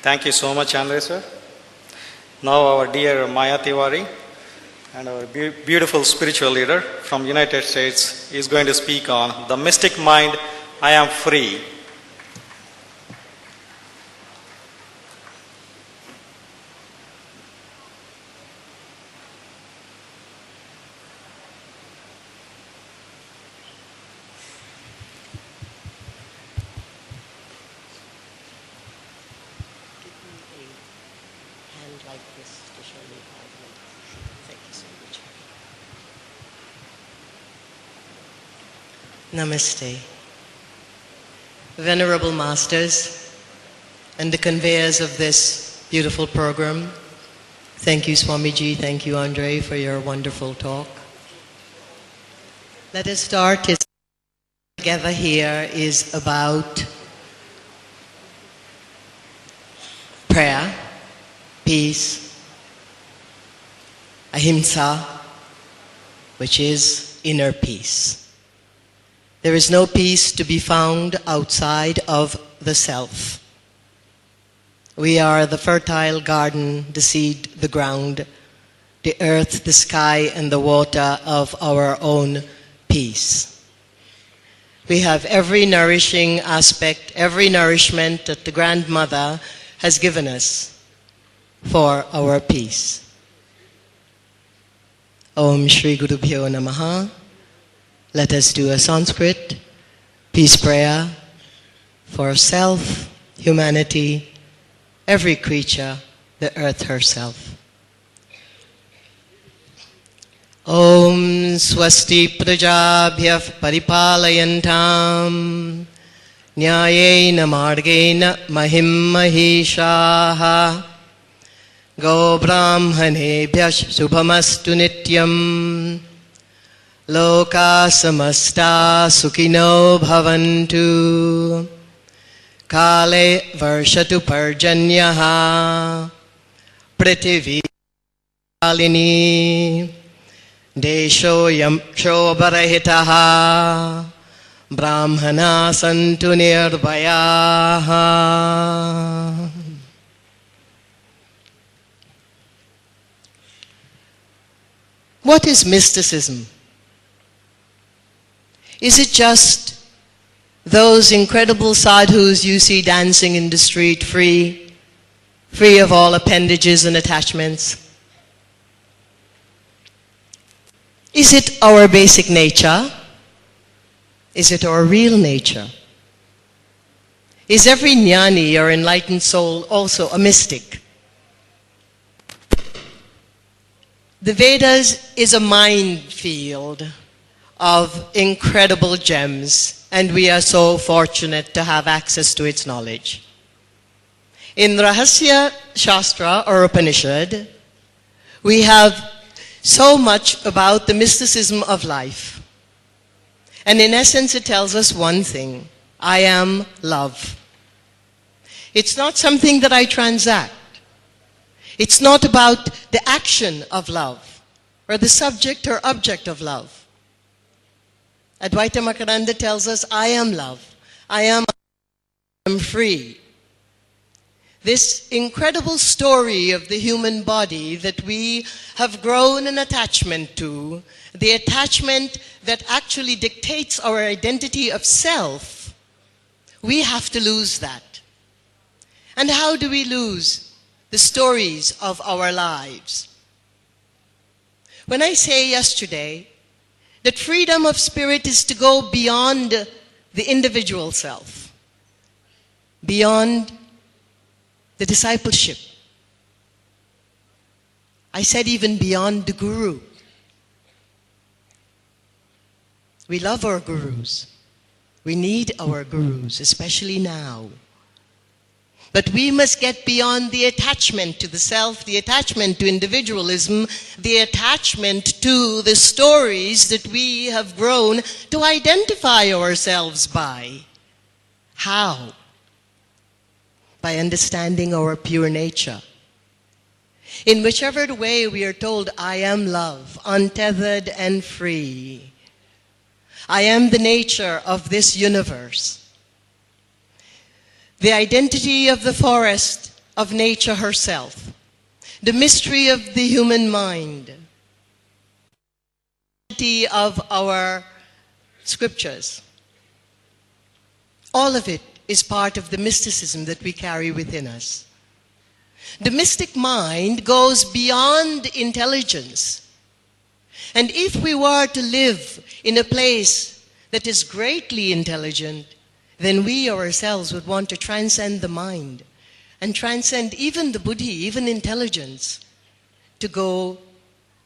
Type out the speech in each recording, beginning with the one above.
Thank you so much, Andre sir. Now our dear Mayatiwari and our beautiful spiritual leader from United States is going to speak on the mystic mind, I am free. Namaste. Venerable Masters and the conveyors of this beautiful program, thank you Swamiji, thank you Andre for your wonderful talk. Let us start. Together here is about prayer, peace, ahimsa, which is inner peace. There is no peace to be found outside of the self. We are the fertile garden, the seed, the ground, the earth, the sky, and the water of our own peace. We have every nourishing aspect, every nourishment that the grandmother has given us for our peace. Om Shri Guru Bhyo Namaha. Let us do a Sanskrit peace prayer for self, humanity, every creature, the earth herself. Om Swasti Prajabhyah Paripalayantam Nyayena Margena Mahim Mahishaha Go Brahmanebhyash Subhamastu Nityam Loka samasta sukhino bhavantu Kale varshatu parjanyaha Prithvi kalini Desho yamksho barahitaha Brahmana santu nirbhayaha. What is mysticism? Is it just those incredible sadhus you see dancing in the street, free of all appendages and attachments? Is it our basic nature? Is it our real nature? Is every jnani or enlightened soul also a mystic? The Vedas is a minefield of incredible gems, and we are so fortunate to have access to its knowledge. In Rahasya Shastra or Upanishad, we have so much about the mysticism of life. And in essence, it tells us one thing: I am love. It's not something that I transact. It's not about the action of love or the subject or object of love. Advaita Makaranda tells us, I am love. I am free. This incredible story of the human body that we have grown an attachment to, the attachment that actually dictates our identity of self, we have to lose that. And how do we lose the stories of our lives? When I say yesterday that freedom of spirit is to go beyond the individual self, beyond the discipleship, I said even beyond the guru. We love our gurus. We need our gurus, especially now. But we must get beyond the attachment to the self, the attachment to individualism, the attachment to the stories that we have grown to identify ourselves by. How? By understanding our pure nature. In whichever way we are told, I am love, untethered and free. I am the nature of this universe. The identity of the forest, of nature herself, the mystery of the human mind, of our scriptures. All of it is part of the mysticism that we carry within us. The mystic mind goes beyond intelligence. And if we were to live in a place that is greatly intelligent, then we ourselves would want to transcend the mind and transcend even the buddhi, even intelligence, to go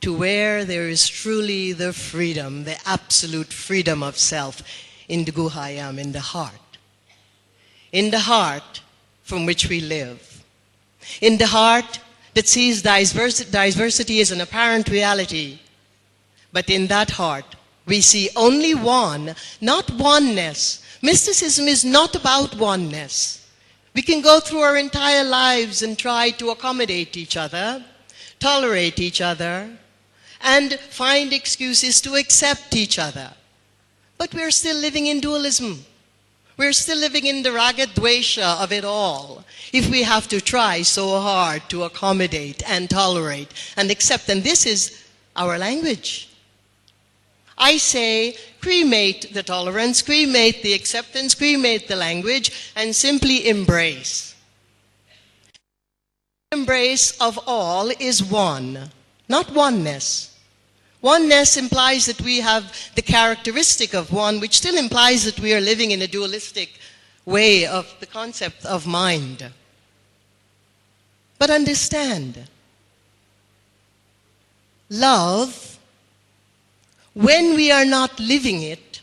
to where there is truly the freedom, the absolute freedom of self, in the guhayam, in the heart. In the heart from which we live. In the heart that sees diversity as an apparent reality. But in that heart, we see only one, not oneness. Mysticism is not about oneness. We can go through our entire lives and try to accommodate each other, tolerate each other, and find excuses to accept each other. But we're still living in dualism. We're still living in the raga dvesha of it all, if we have to try so hard to accommodate and tolerate and accept. And this is our language. I say, cremate the tolerance, cremate the acceptance, cremate the language, and simply embrace. Embrace of all is one, not oneness. Oneness implies that we have the characteristic of one, which still implies that we are living in a dualistic way of the concept of mind. But understand, love, when we are not living it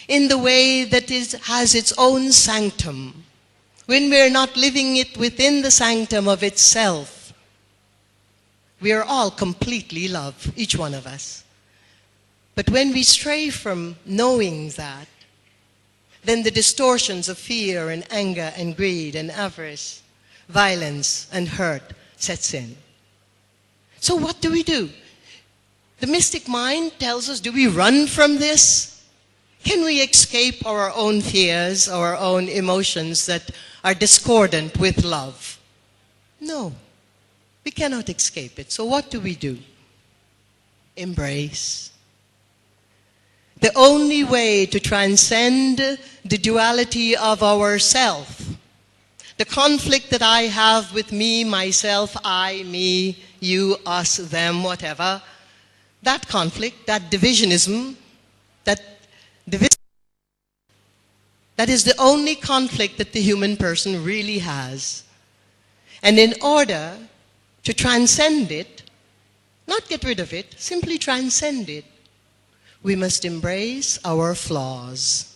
in the way that has its own sanctum, when we are not living it within the sanctum of itself, we are all completely love, each one of us. But when we stray from knowing that, then the distortions of fear and anger and greed and avarice, violence and hurt sets in. So what do we do? The mystic mind tells us, do we run from this? Can we escape our own fears, our own emotions that are discordant with love? No. We cannot escape it. So what do we do? Embrace. The only way to transcend the duality of ourself, the conflict that I have with me, myself, I, me, you, us, them, whatever, that conflict, that divisionism, that is the only conflict that the human person really has. And in order to transcend it, not get rid of it, simply transcend it, we must embrace our flaws.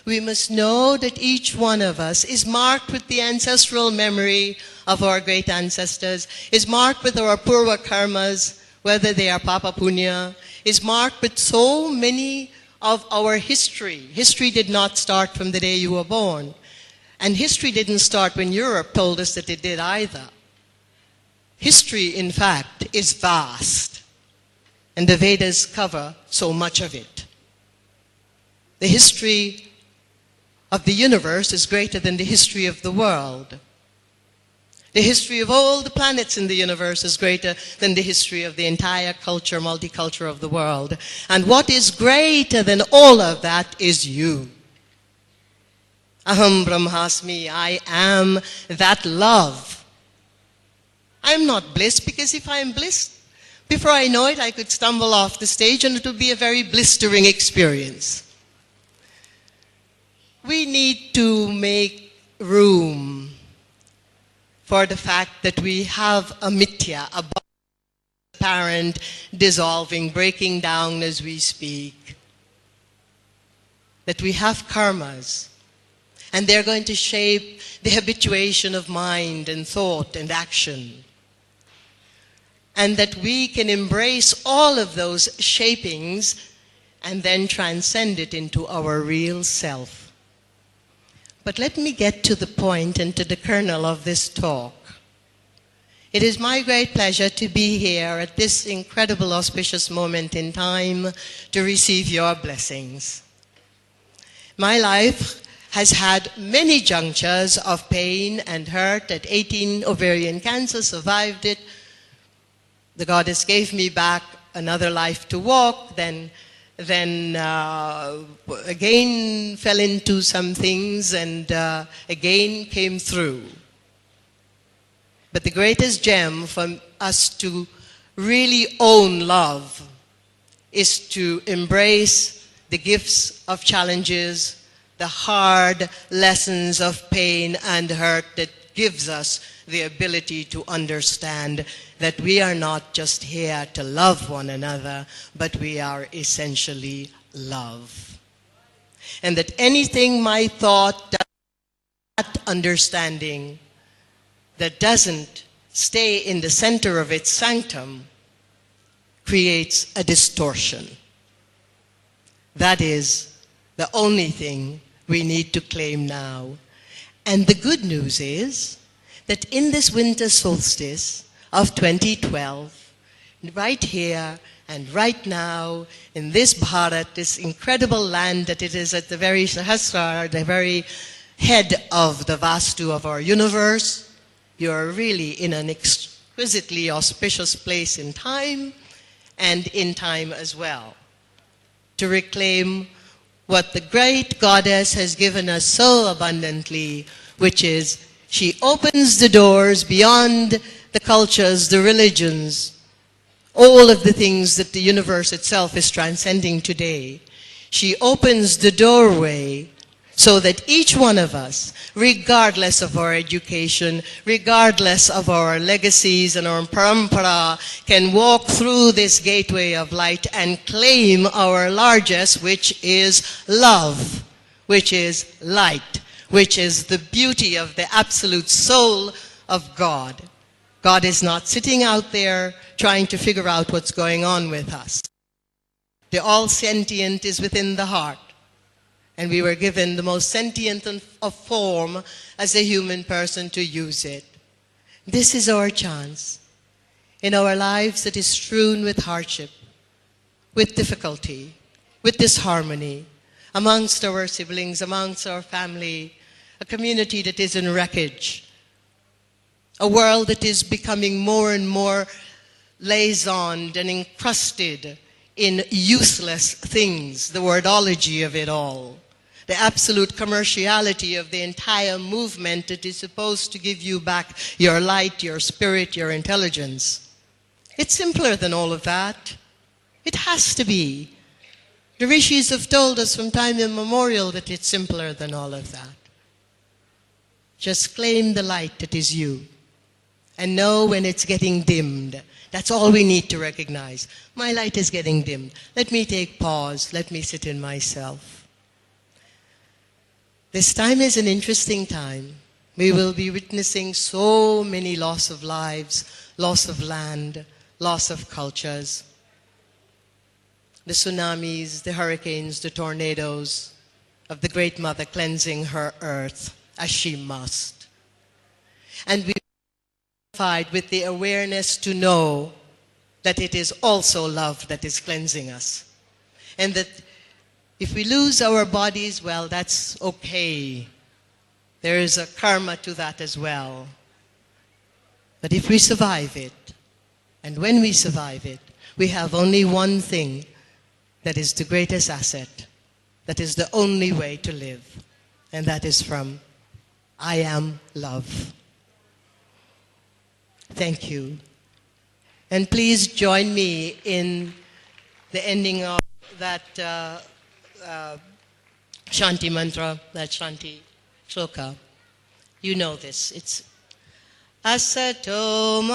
We must know that each one of us is marked with the ancestral memory of our great ancestors, is marked with our purva karmas, whether they are papa punya, is marked with so many of our history. History did not start from the day you were born. And history didn't start when Europe told us that it did either. History, in fact, is vast, and the Vedas cover so much of it. The history of the universe is greater than the history of the world. The history of all the planets in the universe is greater than the history of the entire culture, multiculture of the world. And what is greater than all of that is you. Aham Brahmasmi, I am that love. I'm not bliss, because if I'm bliss, before I know it, I could stumble off the stage and it would be a very blistering experience. We need to make room for the fact that we have a mithya, a apparent dissolving, breaking down as we speak. That we have karmas, and they're going to shape the habituation of mind and thought and action. And that we can embrace all of those shapings and then transcend it into our real self. But let me get to the point and to the kernel of this talk. It is my great pleasure to be here at this incredible auspicious moment in time to receive your blessings. My life has had many junctures of pain and hurt. At 18, ovarian cancer, survived it. The goddess gave me back another life to walk, then again fell into some things and again came through. But the greatest gem for us to really own love is to embrace the gifts of challenges, the hard lessons of pain and hurt that gives us the ability to understand that we are not just here to love one another, but we are essentially love. And that anything my thought, that understanding, that doesn't stay in the center of its sanctum creates a distortion. That is the only thing we need to claim now. And the good news is that in this winter solstice of 2012, right here and right now, in this Bharat, this incredible land that it is at the very Sahasrara, the very head of the Vastu of our universe, you are really in an exquisitely auspicious place in time and in time as well, to reclaim what the great goddess has given us so abundantly, which is she opens the doors beyond the cultures, the religions, all of the things that the universe itself is transcending today. She opens the doorway so that each one of us, regardless of our education, regardless of our legacies and our parampara, can walk through this gateway of light and claim our largest, which is love, which is light, which is the beauty of the absolute soul of God. God is not sitting out there trying to figure out what's going on with us. The all-sentient is within the heart. And we were given the most sentient of form as a human person to use it. This is our chance in our lives that is strewn with hardship, with difficulty, with disharmony, amongst our siblings, amongst our family, a community that is in wreckage, a world that is becoming more and more laisoned and encrusted in useless things, the wordology of it all. The absolute commerciality of the entire movement that is supposed to give you back your light, your spirit, your intelligence. It's simpler than all of that. It has to be. The rishis have told us from time immemorial that it's simpler than all of that. Just claim the light that is you and know when it's getting dimmed. That's all we need to recognize. My light is getting dimmed. Let me take pause. Let me sit in myself. This time is an interesting time. We will be witnessing so many loss of lives, loss of land, loss of cultures. The tsunamis, the hurricanes, the tornadoes of the Great Mother cleansing her earth as she must. And we are unified with the awareness to know that it is also love that is cleansing us. And that if we lose our bodies, well, that's okay. There is a karma to that as well. But if we survive it, and when we survive it, we have only one thing that is the greatest asset, that is the only way to live, and that is from I am love. Thank you. And please join me in the ending of that Shanti mantra, that Shanti shloka. You know this. It's Asatoma,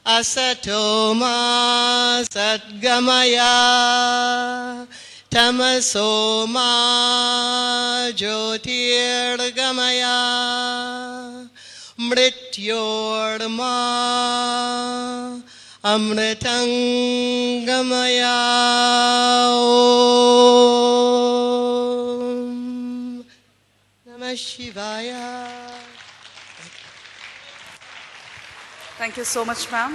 Asatoma Satgamaya, Tamasoma Jyotirgamaya, Mrityorma Amritangamaya. Om Namah Shivaya. Thank you so much, ma'am.